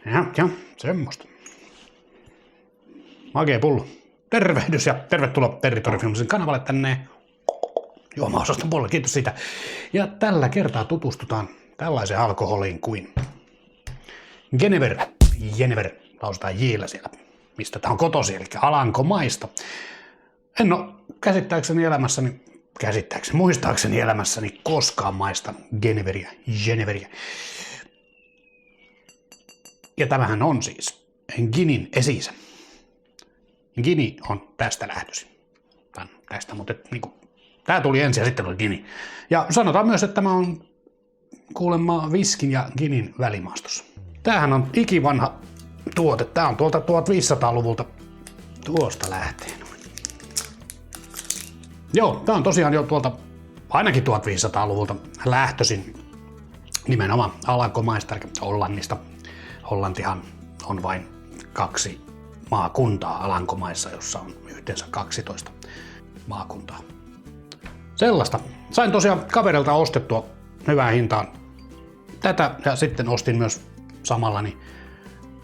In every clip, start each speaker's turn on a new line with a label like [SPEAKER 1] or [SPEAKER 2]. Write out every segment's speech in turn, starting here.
[SPEAKER 1] Ja, semmoista. Makea pullo. Tervehdys ja tervetuloa Territory-filmsin kanavalle tänne juomaosaston puolelle. Kiitos siitä. Ja tällä kertaa tutustutaan tällaiseen alkoholiin kuin Genever, lausutaan Jillä siellä, mistä tää on kotosi, eli Alankomaista. En ole muistaakseni elämässäni koskaan maistanut Geneveriä. Ja tämähän on siis Ginin esi-isä. Gini on tästä lähtöisin. Mutta tää tuli ensin ja sitten oli Gini. Ja sanotaan myös, että tämä on kuulemma viskin ja Ginin välimaastossa. Tämähän on ikivanha tuote. Tää on tuolta 1500-luvulta tuosta lähtien. Joo, tää on tosiaan jo tuolta ainakin 1500-luvulta lähtöisin nimenomaan Alankomaista, eli Hollannista. Hollantihan on vain 2 maakuntaa Alankomaissa, jossa on yhteensä 12 maakuntaa. Sellaista. Sain tosiaan kaverilta ostettua hyvään hintaan tätä ja sitten ostin myös samallani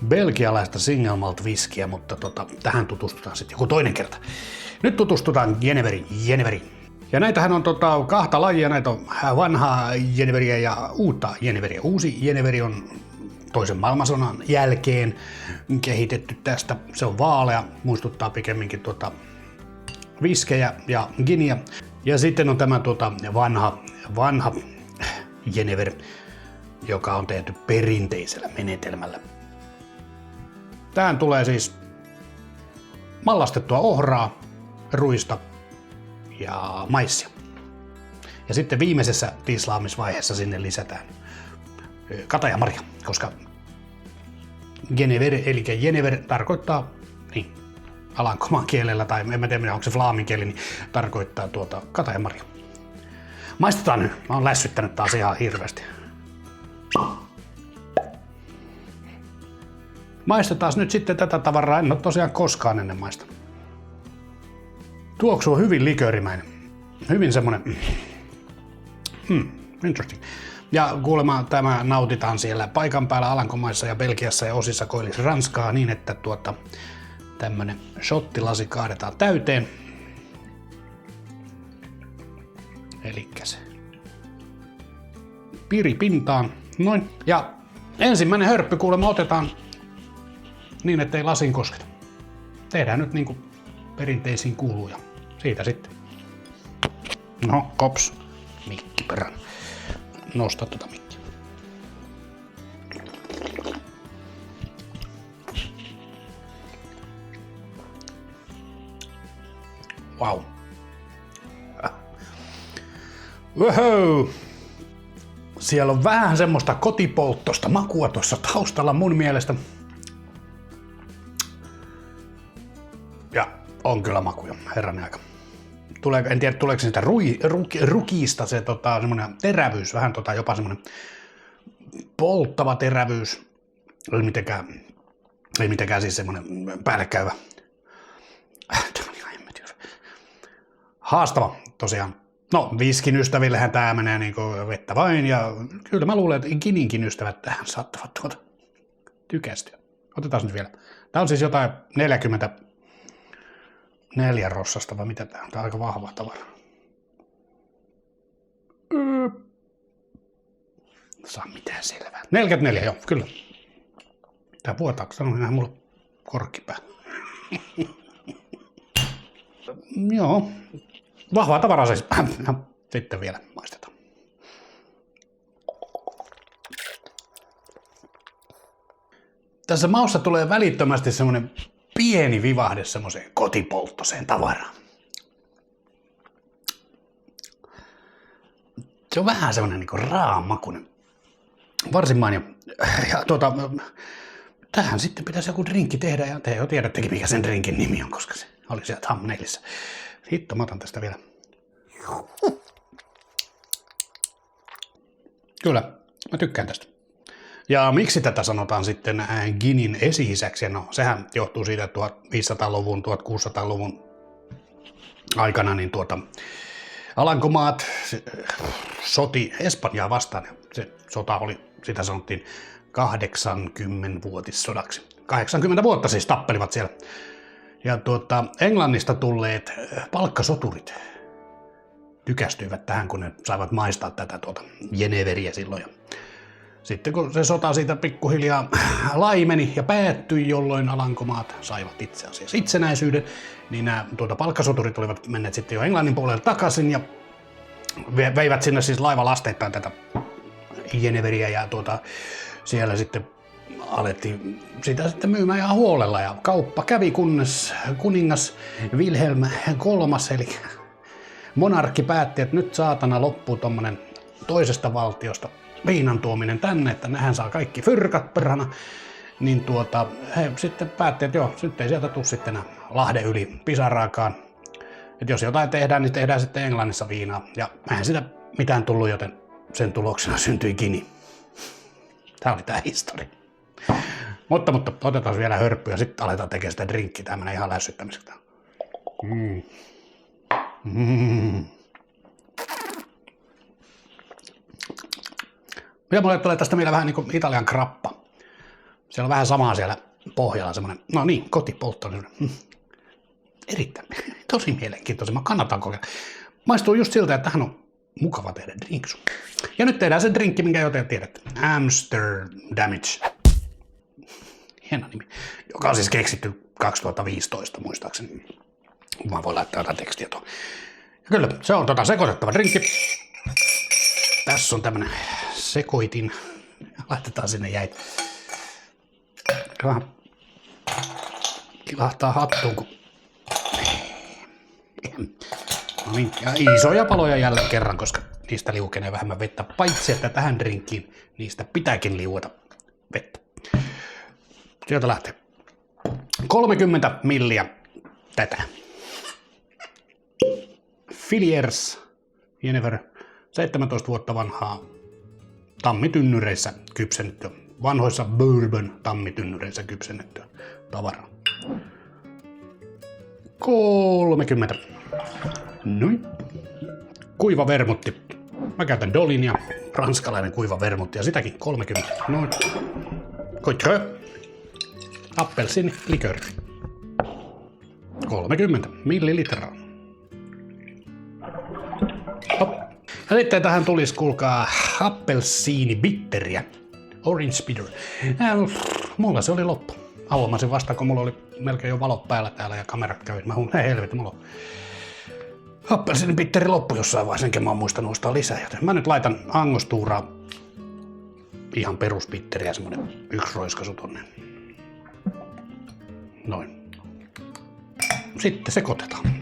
[SPEAKER 1] belgialaista single malt whiskiä, mutta tähän tutustutaan sitten joku toinen kerta. Nyt tutustutaan Geneveriin. Ja näitähän on 2 lajia, näitä on vanhaa Geneveriä ja uutta Geneveriä. Uusi Geneveri on toisen maailmansodan jälkeen kehitetty tästä. Se on vaalea, muistuttaa pikemminkin viskejä ja Giniä. Ja sitten on tämä vanha Genever, joka on tehty perinteisellä menetelmällä. Tähän tulee siis mallastettua ohraa, ruista ja maissia. Ja sitten viimeisessä tislaamisvaiheessa sinne lisätään katajamarja, koska Genever tarkoittaa niin, alankomaan kielellä, tai en tiedä onko se flaamin kieli, niin tarkoittaa katajamarja. Maistetaan nyt. Mä oon lässyttänyt taas ihan hirveästi. Maistetaan nyt sitten tätä tavaraa. En ole tosiaan koskaan ennen maistanut. Tuoksu on hyvin liköörimäinen. Hyvin semmonen interesting. Ja kuulemma tämä nautitaan siellä paikan päällä Alankomaissa ja Belgiassa ja osissa koillis Ranskaa niin, että tämmönen shottilasi kaadetaan täyteen. Elikkä se piri pintaan. Noin. Ja ensimmäinen hörppy kuulemma otetaan niin, ettei lasin kosketa. Tehdään nyt niinku perinteisiin kuuluu ja siitä sitten. No, kops. Mikki perään. Nosta mikkiä. Wow. Wow. Siellä on vähän semmoista kotipolttosta makua tuossa taustalla mun mielestä. Ja on kyllä makuja, herranen aika. En tiedä, tuleeko sitä rukiista se semmoinen terävyys, vähän jopa semmoinen polttava terävyys. Ei mitenkään siis semmoinen päällekäyvä. Tämä on ihan haastava tosiaan. No, viskin ystävillehän tää menee niinku vettä vain, ja kyllä mä luulen, että Gininkin ystävät tähän saattavat tykästyä. Otetaan nyt vielä. Tää on siis jotain 44 rossasta, vai mitä tää on? Tää on aika vahva tavara. Saa mitään selvää. 44, joo, kyllä. Tää puhutaanko? Sanoin mulla korkkipää. Joo. Vahvaa tavaraa siis. Sitten vielä maistetaan. Tässä maussa tulee välittömästi semmonen pieni vivahde semmoiseen kotipolttoseen tavaraan. Se on vähän semmonen niinku raamakuinen. Varsin mainio. Ja tähän sitten pitäisi joku drinkki tehdä, ja te jo tiedättekin mikä sen drinkin nimi on, koska se oli siellä thumbnailissa. Hitto, mä otan tästä vielä. Kyllä, mä tykkään tästä. Ja miksi tätä sanotaan sitten Ginin esi-isäksi? No, sehän johtuu siitä, että 1500-luvun, 1600-luvun aikana niin Alankomaat soti Espanjaa vastaan. Se sota oli, sitä sanottiin 80-vuotissodaksi. 80 vuotta siis tappelivat siellä. Ja Englannista tulleet palkkasoturit tykästyivät tähän, kun ne saivat maistaa tätä jeneveriä silloin. Ja sitten kun se sota siitä pikkuhiljaa laimeni ja päättyi, jolloin Alankomaat saivat itse asiassa itsenäisyyden, niin nämä palkkasoturit olivat menneet sitten jo Englannin puolelle takaisin ja veivät sinne siis laivalasteittain tätä jeneveriä ja siellä sitten alettiin sitä sitten myymään ihan huolella ja kauppa kävi, kunnes kuningas Wilhelm III eli monarkki päätti, että nyt saatana loppuu tommonen toisesta valtiosta viinan tuominen tänne, että nehän saa kaikki fyrkat perhana, niin he sitten päätti, että joo, nyt ei sieltä tule sitten enää Lahden yli pisaraakaan. Että jos jotain tehdään, niin tehdään sitten Englannissa viinaa. Ja eihän sitä mitään tullut, joten sen tuloksena syntyi Gini. Tämä oli tämä historia. Mutta otetaan vielä hörppy ja sitten aletaan tekemään sitä drinkkiä. Tämä menee ihan lässyttämiseksi. Ja mulle tulee tästä vielä vähän niin kuin Italian krappa. Siellä on vähän samaa siellä pohjalla semmoinen, no niin, kotipoltto. Erittäin, tosi mielenkiintoinen. Mä kannatan kokeilla. Maistuu just siltä, että tähän on mukava tehdä drinksu. Ja nyt tehdään se drinkki, minkä jo te tiedätte. Amsterdamage. Hieno nimi. Joka on siis keksitty 2015 muistaakseni. Mä voin laittaa jotain tekstiä tuohon. Ja kyllä, se on sekoitettava drinkki. Tässä on tämmönen sekoitin. Laitetaan sinne jäitä. Vähän kilahtaa hattuun, kun... No niin, ja isoja paloja jälleen kerran, koska niistä liukenee vähemmän vettä. Paitsi, että tähän drinkkiin niistä pitääkin liueta vettä. Sieltä lähtee 30 milliä tätä. Filliers Jenever, 17 vuotta vanhaa tammitynnyreissä kypsennettyä. Vanhoissa bourbon tammitynnyreissä kypsennettyä tavaraa. 30. Noin. Kuiva vermutti. Mä käytän Dolinia, ranskalainen kuiva vermutti ja sitäkin 30. Noin. Coitreux. Appelsin liköri. 30 millilitraa. Hop. Ja sitten tähän tulisi, kuulkaa, appelsiinibitteriä. Orange bitter. Mulla se oli loppu. Avoimasin vasta, kun mulla oli melkein jo valot päällä täällä ja kamerat kävi. Mä huun, helvetti, mulla on appelsiinibitteri loppu jossain vaiheessa, enkä mä oon muistanut ostaa lisää. Joten mä nyt laitan angostuuraa, ihan perusbitteriä, semmonen 1 roiskasu tonne. Noin. Sitten sekoitetaan.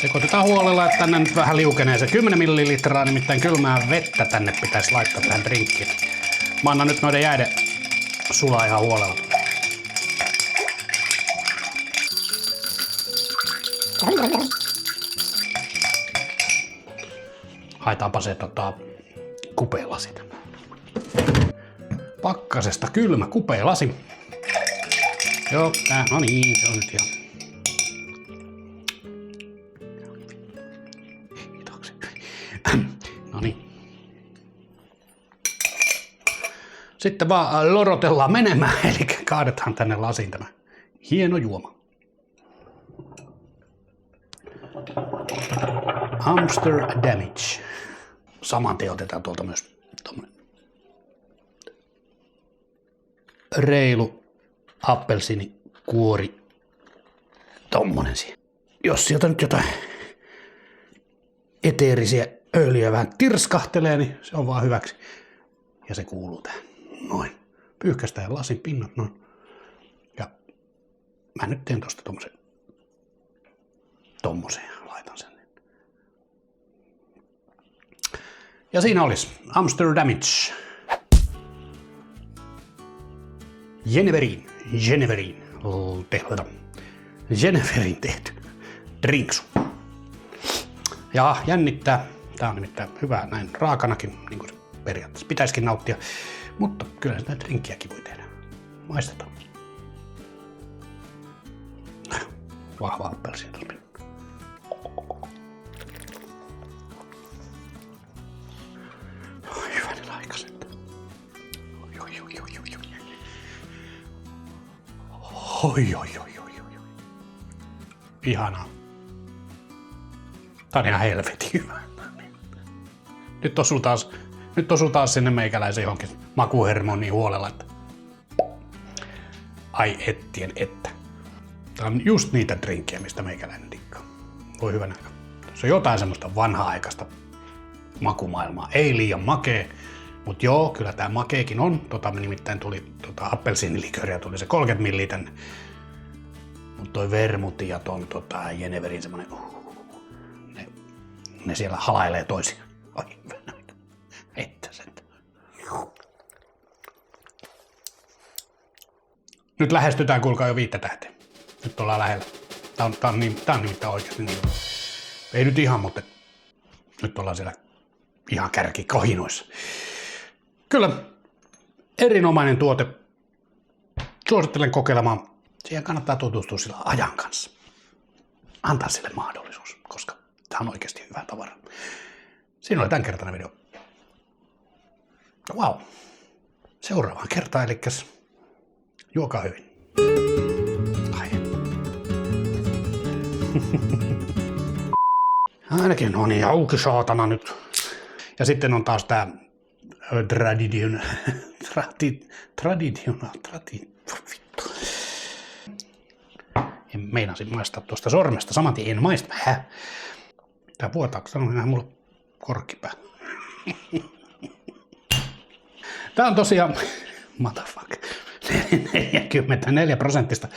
[SPEAKER 1] Sekoitetaan huolella, että tänne nyt vähän liukenee se 10 millilitraa, nimittäin kylmää vettä tänne pitäisi laittaa tähän drinkkiin. Mä annan nyt noiden jäiden sulaa ihan huolella. Haetaanpa se kupeelasi. Pakkasesta kylmä kupeelasi. Joo, no niin, se on nyt ihan. No niin. Sitten vaan lorotellaan menemään, eli kaadetaan tänne lasiin tämä hieno juoma. Amsterdamage. Saman tien otetaan tuolta myös tommonen reilu appelsiinikuori. Tommonen siihen. Jos sieltä nyt jotain eteerisiä öljyä vähän tirskahtelee, niin se on vaan hyväksi. Ja se kuuluu tähän. Noin. Pyyhkästään lasin pinnat noin. Ja mä nyt teen tosta tommosen ja laitan sen. Ja siinä olisi Amsterdamage. Geneverin tehty drinksu. Ja jännittää. Tää on nimittäin hyvää näin raakanakin, niin kuin se periaatteessa pitäisikin nauttia. Mutta kyllä sitä drinkkiäkin voi tehdä. Maistetaan. Vahva appelsiini. Hyvänen aikaisen. Ihanaa. Tää on ihan helvetin hyvä. Nyt osuu taas sinne meikäläisen johonkin makuhermoon niin huolella, että ai ettien että. Tää on just niitä drinkkejä, mistä meikäläinen dikkaa. Voi hyvän aika. Se on jotain semmoista vanha-aikaista makumaailmaa. Ei liian makee, mutta joo, kyllä tää makeekin on. Nimittäin tuli appelsiinilikööriä, tuli se 30 milli tänne. Mutta toi vermuti ja ton Geneverin semmonen, ne siellä halailee toisiaan. Ai hyvän aika. Että sen. Nyt lähestytään, kuulkaa jo 5 tähteä. Nyt ollaan lähellä. Tää on nimittäin oikeasti niin. Ei nyt ihan, mutta nyt ollaan siellä ihan kärkikohinoissa. Kyllä, erinomainen tuote. Suosittelen kokeilemaan. Siihen kannattaa tutustua sillä ajan kanssa. Antaa sille mahdollisuus, koska tää on oikeasti hyvä tavara. Siinä oli tämänkertainen video. Wow. Seuraavaan kertaan, eli juokaa hyvin. Ai. Ainakin on niin auki saatana nyt. Ja sitten on taas tää vittu. Meinasin maistaa tuosta sormesta, saman tien en maista. Tää vuotaako, sanon enää mulla korkkipää. Tää on tosiaan, motherfucker, 44%.